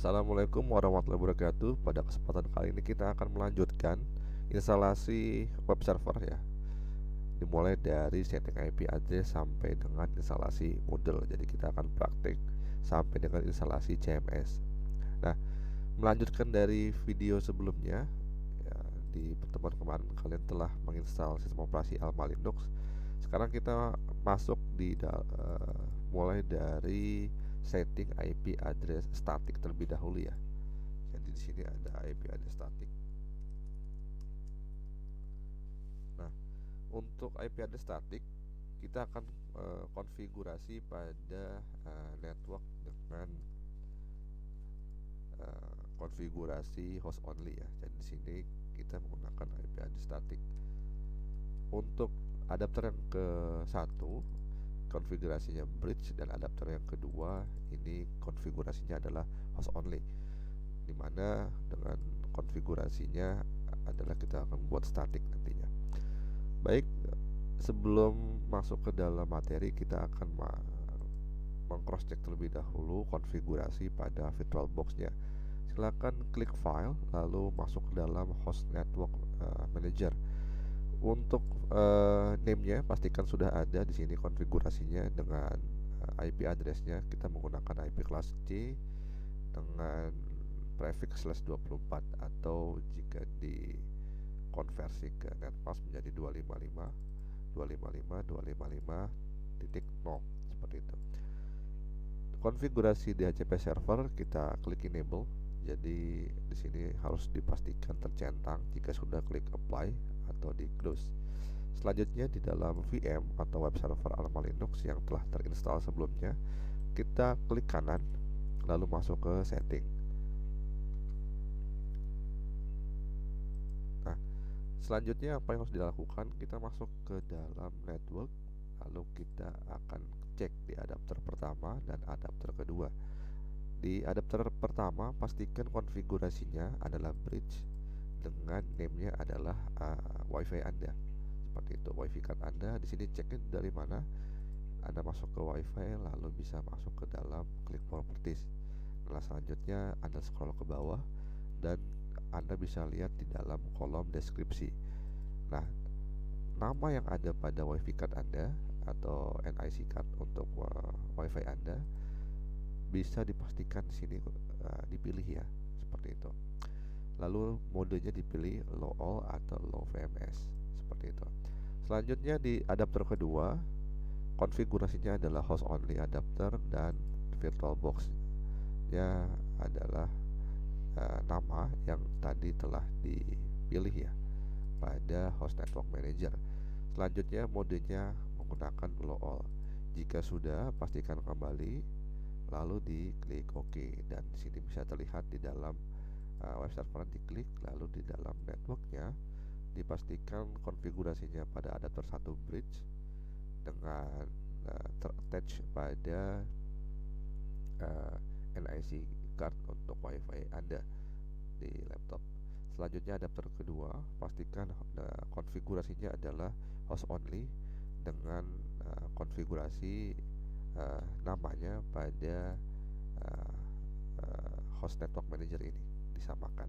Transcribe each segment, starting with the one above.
Assalamualaikum warahmatullahi wabarakatuh. Pada kesempatan kali ini kita akan melanjutkan instalasi web server ya. Dimulai dari setting IP address sampai dengan instalasi Moodle. Jadi kita akan praktik sampai dengan instalasi CMS. Nah, melanjutkan dari video sebelumnya ya, di pertemuan kemarin kalian telah menginstal sistem operasi Alma Linux. Sekarang kita masuk mulai dari setting IP address static terlebih dahulu ya. Jadi di sini ada IP address static. Nah, untuk IP address static kita akan konfigurasi pada network dengan konfigurasi host only ya. Jadi di sini kita menggunakan IP address static. Untuk adapter yang ke satu konfigurasinya bridge, dan adapter yang kedua ini konfigurasinya adalah host only, dimana dengan konfigurasinya adalah kita akan buat static nantinya. Baik, sebelum masuk ke dalam materi kita akan meng-cross check terlebih dahulu konfigurasi pada VirtualBox-nya. Silakan klik file lalu masuk ke dalam host network manager. Untuk name-nya pastikan sudah ada di sini konfigurasinya dengan IP address-nya. Kita menggunakan IP kelas C dengan prefix /24 atau jika dikonversi ke netmask menjadi 255.255.255.0 seperti itu. Konfigurasi DHCP server kita klik enable. Jadi di sini harus dipastikan tercentang. Jika sudah klik apply atau di close. Selanjutnya di dalam VM atau web server Alma Linux yang telah terinstall sebelumnya, kita klik kanan lalu masuk ke setting. Nah, selanjutnya apa yang harus dilakukan? Kita masuk ke dalam network lalu kita akan cek di adapter pertama dan adapter kedua. Di adapter pertama pastikan konfigurasinya adalah bridge dengan name-nya adalah WiFi Anda. Seperti itu, WiFi card Anda. Di sini ceknya dari mana? Anda masuk ke WiFi lalu bisa masuk ke dalam klik properties. Nah, selanjutnya Anda scroll ke bawah dan Anda bisa lihat di dalam kolom deskripsi. Nah, nama yang ada pada WiFi card Anda atau NIC card untuk WiFi Anda bisa dipastikan di sini dipilih ya, seperti itu. Lalu modenya dipilih low all atau low VMS, seperti itu. Selanjutnya di adapter kedua konfigurasinya adalah host only adapter dan VirtualBox nya adalah nama yang tadi telah dipilih ya pada host network manager. Selanjutnya modenya menggunakan low all. Jika sudah, pastikan kembali lalu diklik OK, dan di sini bisa terlihat di dalam web server diklik, lalu di dalam networknya dipastikan konfigurasinya pada adapter 1 bridge dengan terattach pada NIC card untuk WiFi Anda di laptop. Selanjutnya adapter kedua pastikan konfigurasinya adalah host only dengan konfigurasi namanya pada host network manager ini disamakan.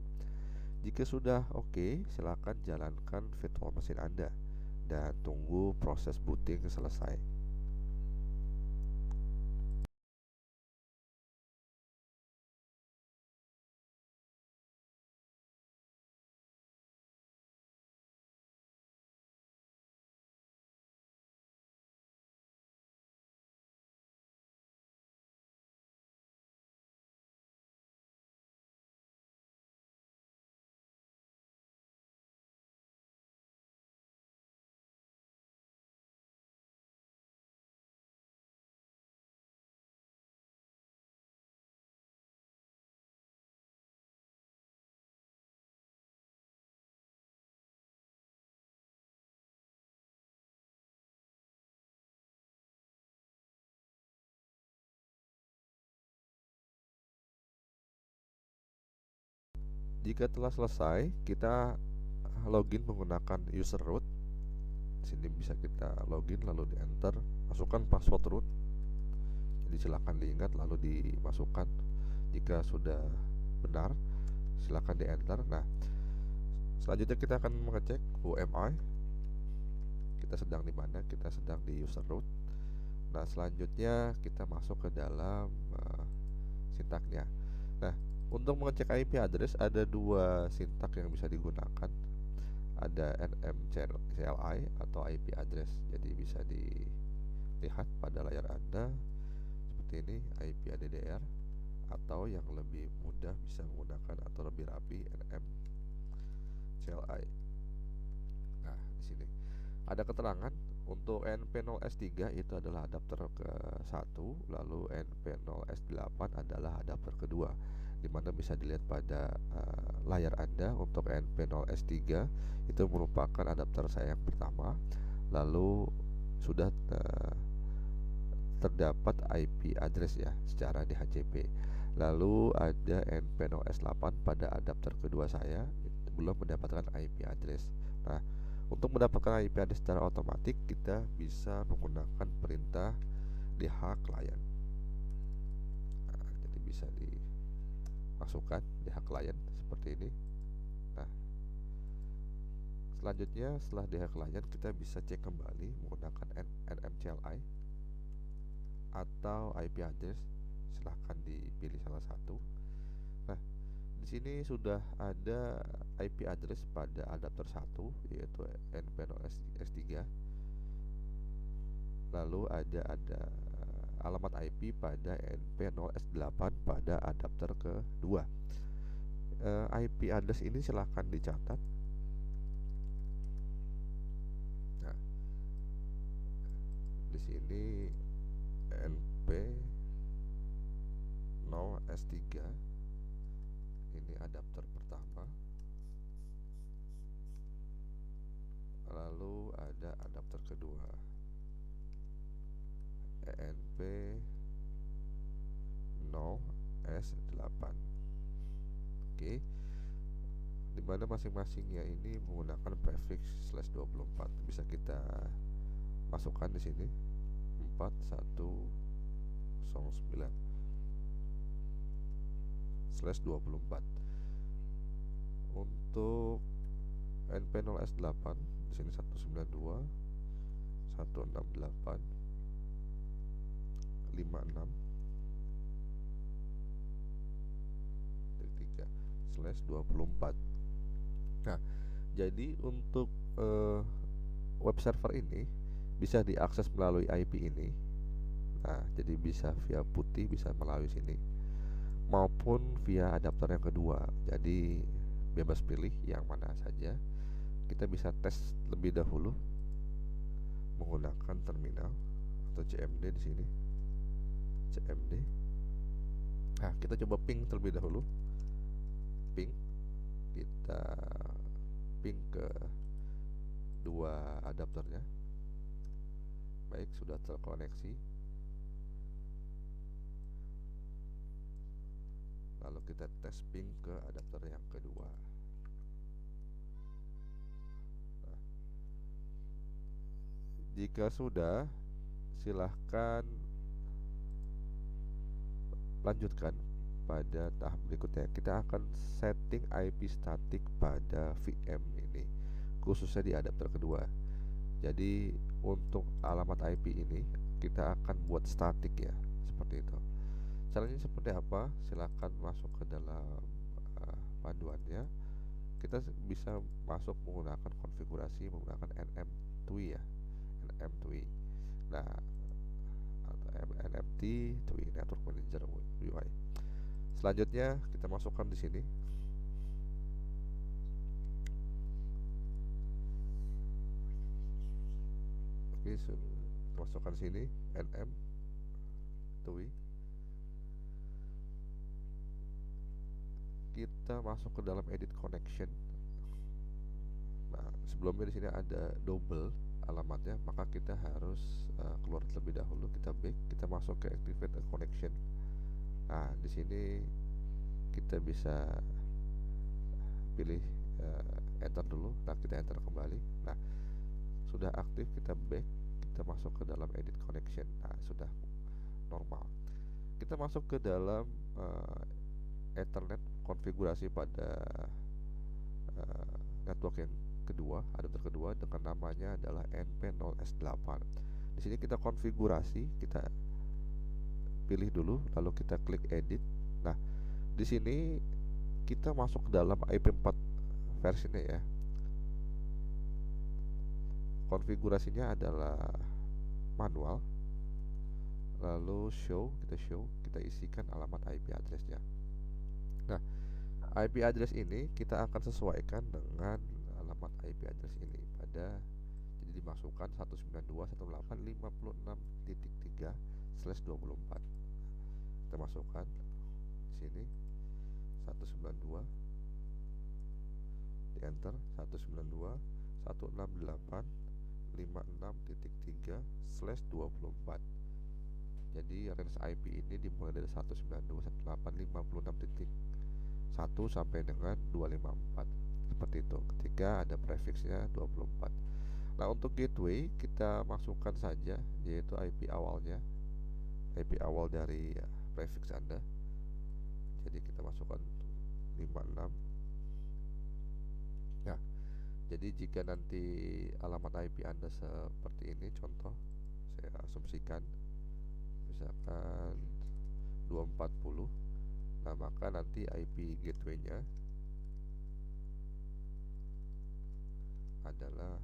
Jika sudah oke, silakan jalankan virtual machine Anda dan tunggu proses booting selesai. Jika telah selesai, kita login menggunakan user root. Di sini bisa kita login lalu di enter, masukkan password root. Jadi silakan diingat lalu dimasukkan. Jika sudah benar, silakan di enter. Nah, selanjutnya kita akan mengecek who am I. Kita sedang di mana? Kita sedang di user root. Nah, selanjutnya kita masuk ke dalam sintaknya. Nah, untuk mengecek IP address ada dua sintak yang bisa digunakan. Ada nmCLI atau IP address. Jadi bisa dilihat pada layar Anda seperti ini, IP ADDR, atau yang lebih mudah bisa menggunakan atau lebih rapi nmCLI. Nah, di sini ada keterangan untuk NP0S3 itu adalah adapter ke-1, lalu NP0S8 adalah adapter kedua, dimana bisa dilihat pada layar Anda. Untuk NP0S3 itu merupakan adapter saya yang pertama, lalu sudah terdapat IP address ya secara DHCP. Lalu ada NP0S8 pada adapter kedua saya, belum mendapatkan IP address. Nah, untuk mendapatkan IP address secara otomatis kita bisa menggunakan perintah DH client. Nah, jadi bisa dimasukkan DH client seperti ini. Nah, selanjutnya setelah DH client kita bisa cek kembali menggunakan nmCLI atau IP address, silahkan dipilih salah satu. Nah, di sini sudah ada IP address pada adapter 1 yaitu NP0S3. Lalu ada alamat IP pada NP0S8 pada adapter kedua. IP address ini silahkan dicatat. Nah, di sini NP0S3 ini adapter pertama, lalu ada adapter kedua NP0S8. Oke, dimana masing-masingnya ini menggunakan prefix /24. Bisa kita masukkan di sini 4109/24. Untuk NP0S8 di sini 192.168.56.3/24. Nah, jadi untuk web server ini bisa diakses melalui IP ini. Nah, jadi bisa via putih, bisa melalui sini, maupun via adapter yang kedua. Jadi bebas pilih yang mana saja. Kita bisa tes lebih dahulu menggunakan terminal atau CMD di sini. CMD. Nah, kita coba ping terlebih dahulu. Ping. Kita ping ke dua adapternya. Baik, sudah terkoneksi. Lalu kita tes ping ke adapter yang kedua. Nah, jika sudah, silahkan lanjutkan pada tahap berikutnya. Kita akan setting IP static pada VM ini, khususnya di adapter kedua. Jadi untuk alamat IP ini kita akan buat static ya, seperti itu. Caranya seperti apa? Silahkan masuk ke dalam panduannya. Kita bisa masuk menggunakan konfigurasi menggunakan nmTWI ya, nmTWI. Nah, atau nmTWI Network Manager UI. Selanjutnya kita masukkan di sini. Oke, masukkan sini nmTWI. Kita masuk ke dalam edit connection. Nah, sebelumnya di sini ada double alamatnya, maka kita harus keluar terlebih dahulu. Kita back, kita masuk ke activate a connection. Nah, di sini kita bisa pilih enter dulu. Nah, kita enter kembali. Nah, sudah aktif, kita back, kita masuk ke dalam edit connection. Nah, sudah normal. Kita masuk ke dalam Ethernet konfigurasi pada network yang kedua, adapter kedua dengan namanya adalah NP0S8. Di sini kita konfigurasi, kita pilih dulu, lalu kita klik edit. Nah, di sini kita masuk ke dalam IP4 versinya ya. Konfigurasinya adalah manual. Lalu kita isikan alamat IP addressnya. Nah, IP address ini kita akan sesuaikan dengan alamat IP address ini pada, jadi dimasukkan 192.168.56.3/24. Kita masukkan di sini 192, di enter 192.168.56.3/24. Jadi range IP ini dimulai dari 192.168.56.1 sampai dengan 254, seperti itu, ketika ada prefixnya 24. Nah, untuk gateway kita masukkan saja, yaitu IP awalnya, IP awal dari prefix Anda. Jadi kita masukkan 56. Nah, jadi jika nanti alamat IP Anda seperti ini, contoh saya asumsikan misalkan 240, nah maka nanti IP gateway-nya adalah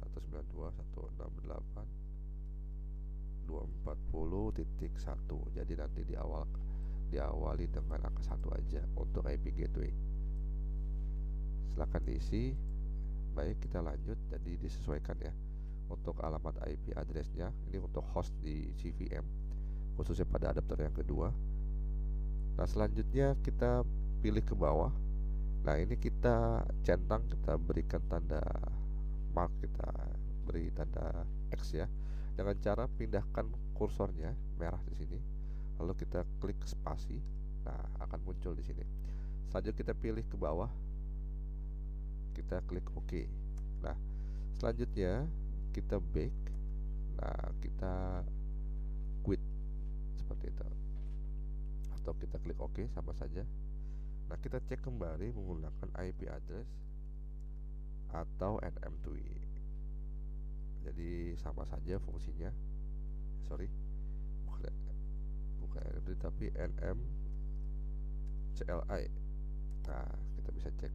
192.168.240.1. Jadi nanti diawali dengan angka 1 aja untuk IP gateway. Silahkan diisi. Baik, kita lanjut. Jadi disesuaikan ya untuk alamat IP addressnya. Ini untuk host di CVM, khususnya pada adapter yang kedua. Nah, selanjutnya kita pilih ke bawah. Nah, ini kita centang, kita berikan tanda mark, kita beri tanda X ya, dengan cara pindahkan kursornya merah di sini, lalu kita klik spasi. Nah, akan muncul di sini. Selanjutnya kita pilih ke bawah, kita klik OK. Nah, selanjutnya kita back. Nah, kita quit seperti itu, atau kita klik OK, sama saja. Nah, kita cek kembali menggunakan IP address atau NM2E. Jadi sama saja fungsinya. Sorry, bukan NM2E tapi NM-CLI. Nah, kita bisa cek.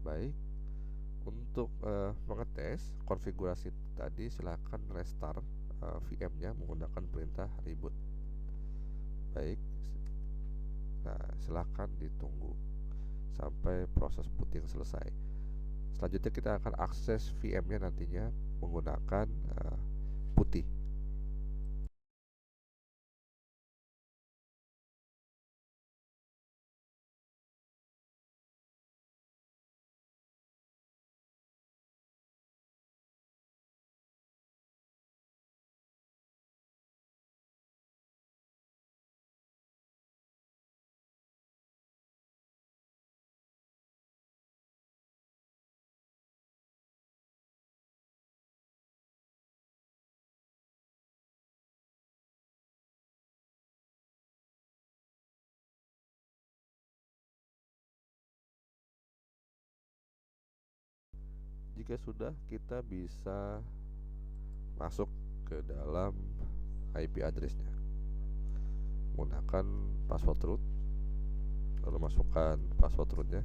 Baik, untuk mengetes konfigurasi tadi, silahkan restart VM-nya menggunakan perintah reboot. Baik, nah silahkan ditunggu sampai proses booting selesai. Selanjutnya kita akan akses VM-nya nantinya menggunakan putih. Jika sudah, kita bisa masuk ke dalam IP addressnya menggunakan password root, lalu masukkan password rootnya.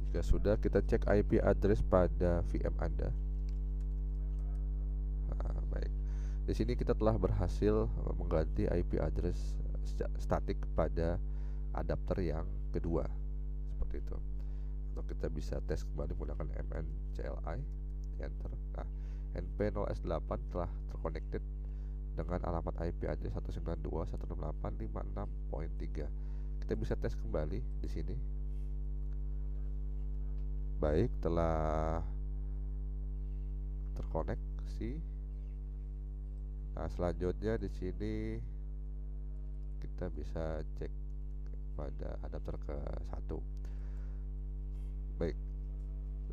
Jika sudah, kita cek IP address pada VM Anda. Nah, baik. Di sini kita telah berhasil mengganti IP address statik pada adapter yang kedua, seperti itu. Atau kita bisa tes kembali menggunakan MN-CLI, enter. Nah, NP0S8 telah terconnected dengan alamat IP address 192.168.56.3. Kita bisa tes kembali di sini. Baik, telah terkoneksi. Nah, selanjutnya di sini kita bisa cek pada adapter ke 1. Baik,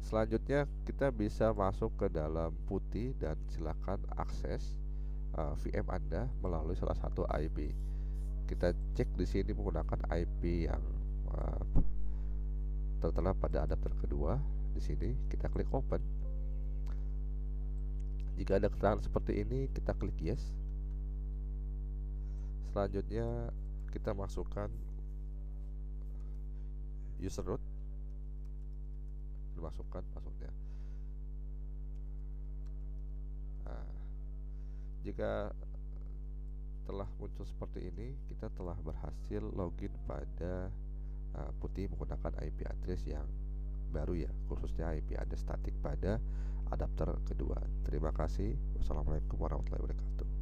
selanjutnya kita bisa masuk ke dalam putih dan silakan akses VM Anda melalui salah satu IP. kita cek di sini menggunakan IP yang uh, tertera pada adapter kedua. Di sini kita klik open. Jika ada keterangan seperti ini, kita klik yes. Selanjutnya kita masukkan user root, dimasukkan passwordnya. Nah, jika telah muncul seperti ini, kita telah berhasil login pada Putih menggunakan IP address yang baru ya, khususnya IP address statik pada adapter kedua. Terima kasih. Wassalamualaikum warahmatullahi wabarakatuh.